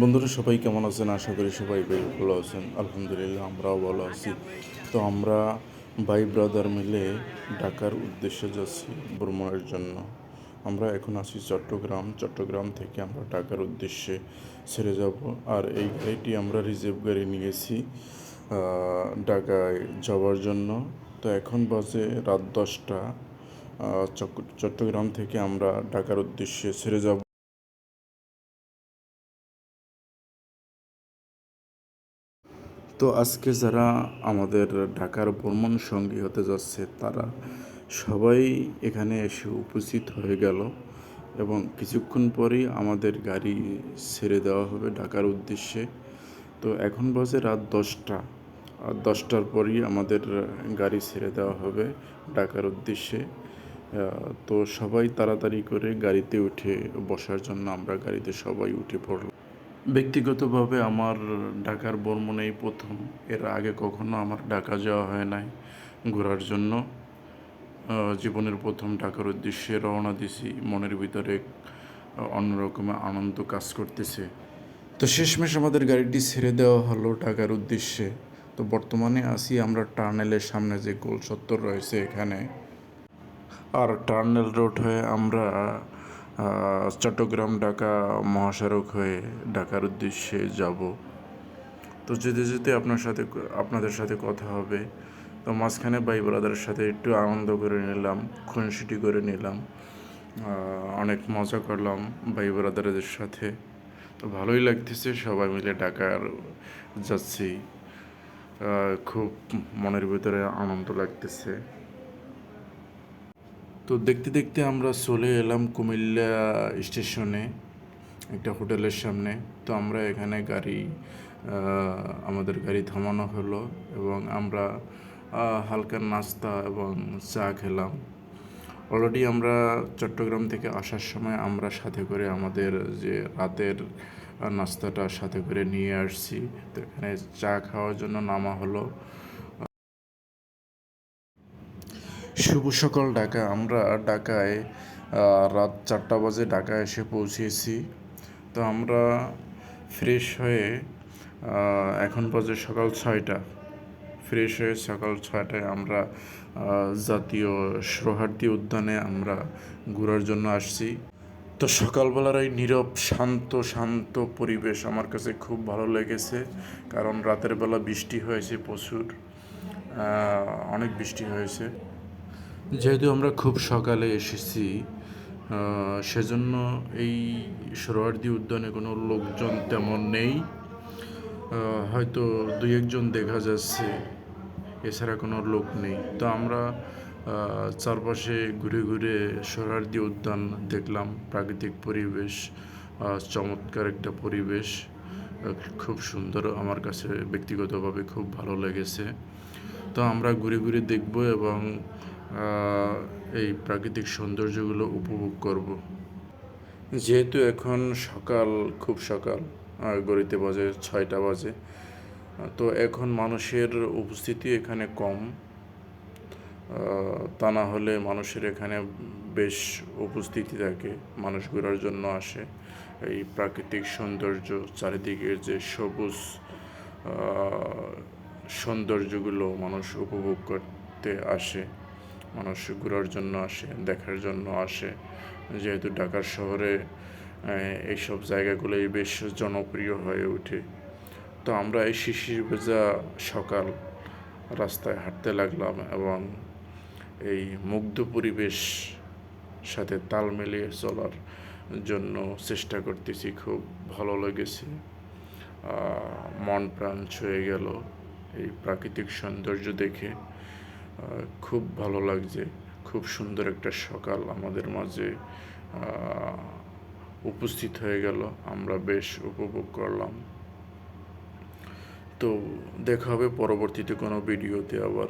বন্ধুরা সবাই কেমন আছেন? আশা করি সবাই বেশ ভালো আছেন। আলহামদুলিল্লাহ আমরাও ভালো আছি। তো আমরা ভাই ব্রাদার মিলে ঢাকার উদ্দেশ্যে যাচ্ছি ভ্রমণের জন্য। আমরা এখন আছি চট্টগ্রাম থেকে আমরা ঢাকার উদ্দেশ্যে ছেড়ে যাব। আর এই গাড়িটি আমরা রিজার্ভ গাড়ি নিয়েছি ঢাকায় যাওয়ার জন্য। তো এখন বাজে রাত 10টা। চট্টগ্রাম থেকে আমরা ঢাকার উদ্দেশ্যে ছেড়ে যাব। তো আজকে যারা আমাদের ঢাকার ভ্রমণ সঙ্গী হতে যাচ্ছে তারা সবাই এখানে এসে উপস্থিত হয়ে গেল এবং কিছুক্ষণ পরেই আমাদের গাড়ি ছেড়ে দেওয়া হবে ঢাকার উদ্দেশ্যে। তো এখন বাজে রাত 10টা। আর 10টার পরই আমাদের গাড়ি ছেড়ে দেওয়া হবে ঢাকার উদ্দেশ্যে। তো সবাই তাড়াতাড়ি করে গাড়িতে উঠে বসার জন্য আমরা গাড়িতে সবাই উঠে পড়লাম। ব্যক্তিগতভাবে আমার ঢাকার ভ্রমণ এই প্রথম। এর আগে কখনো আমার ঢাকা যাওয়া হয় নাই ঘোরার জন্য। জীবনের প্রথম ঢাকার উদ্দেশ্যে রওনা দিছি। মনের ভিতরে অন্যরকমের আনন্দ কাজ করতেছে। তো শেষমেশ আমাদের গাড়িটি ছেড়ে দেওয়া হলো ঢাকার উদ্দেশ্যে। তো বর্তমানে আছি আমরা টার্নেলের সামনে যে গোল চত্বর রয়েছে এখানে। আর টার্নেল রোড হয়ে আমরা চট্টগ্রাম ঢাকা মহাসড়ক হয়ে ঢাকার উদ্দেশ্যে যাব। তো যেতে যেতে আপনাদের সাথে কথা হবে। তো মাঝখানে ভাই ব্রাদারের সাথে একটু আনন্দ করে নিলাম, খুনসুটি করে নিলাম, অনেক মজা করলাম ভাই ব্রাদারদের সাথে। তো ভালোই লাগতেছে, সবাই মিলে ঢাকার যাচ্ছি। খুব মনের ভিতরে আনন্দ লাগতেছে। তো দেখতে দেখতে আমরা চলে এলাম কুমিল্লা স্টেশনে, একটা হোটেলের সামনে। তো আমরা এখানে আমাদের গাড়ি থামানো হলো এবং আমরা হালকা নাস্তা এবং চা খেলাম। অলরেডি আমরা চট্টগ্রাম থেকে আসার সময় আমরা সাথে করে আমাদের যে রাতের নাস্তাটা সাথে করে নিয়ে আসছি। তো এখানে চা খাওয়ার জন্য নামা হলো। শুভ সকাল ঢাকা। আমরা ঢাকায় রাত 4টা বাজে ঢাকা এসে পৌঁছেছি। তো আমরা ফ্রেশ হয়ে এখন বাজে সকাল 6টা। ফ্রেশ হয়ে সকাল 6টায় আমরা জাতীয় সোহরাওয়ার্দী উদ্যানে আমরা ঘোরার জন্য আসছি। তো সকালবেলার এই নীরব শান্ত পরিবেশ আমার কাছে খুব ভালো লেগেছে। কারণ রাতের বেলা বৃষ্টি হয়েছে প্রচুর, অনেক বৃষ্টি হয়েছে। যেহেতু আমরা খুব সকালে এসেছি, সেজন্য এই সোহরাওয়ার্দী উদ্যানে কোনো লোকজন তেমন নেই। হয়তো দুই একজন দেখা যাচ্ছে, এছাড়া কোনো লোক নেই। তো আমরা চারপাশে ঘুরে ঘুরে সোহরাওয়ার্দী উদ্যান দেখলাম। প্রাকৃতিক পরিবেশ, চমৎকার একটা পরিবেশ, খুব সুন্দর। আমার কাছে ব্যক্তিগতভাবে খুব ভালো লেগেছে। তো আমরা ঘুরে ঘুরে দেখব এবং এই প্রাকৃতিক সৌন্দর্যগুলো উপভোগ করব। যেহেতু এখন সকাল, খুব সকাল, ঘড়িতে বাজে 6টা বাজে। তো এখন মানুষের উপস্থিতি এখানে কম। তা না হলে মানুষের এখানে বেশ উপস্থিতি থাকে, মানুষ ঘোরার জন্য আসে। এই প্রাকৃতিক সৌন্দর্য, চারিদিকের যে সবুজ সৌন্দর্যগুলো মানুষ উপভোগ করতে আসে, মানুষ ঘোরার জন্য আসে, দেখার জন্য আসে। যেহেতু ঢাকার শহরে এইসব জায়গাগুলোই বেশ জনপ্রিয় হয়ে ওঠে। তো আমরা এই শিশির ভেজা সকাল রাস্তায় হাঁটতে লাগলাম এবং এই মুগ্ধ পরিবেশ সাথে তাল মিলিয়ে চলার জন্য চেষ্টা করতেছি। খুব ভালো লেগেছে, মন প্রাণ ছুঁয়ে গেল এই প্রাকৃতিক সৌন্দর্য দেখে। খুব ভালো লাগছে। খুব সুন্দর একটা সকাল আমাদের মাঝে উপস্থিত হয়ে গেল, আমরা বেশ উপভোগ করলাম। তো দেখা হবে পরবর্তীতে কোনো ভিডিওতে আবার।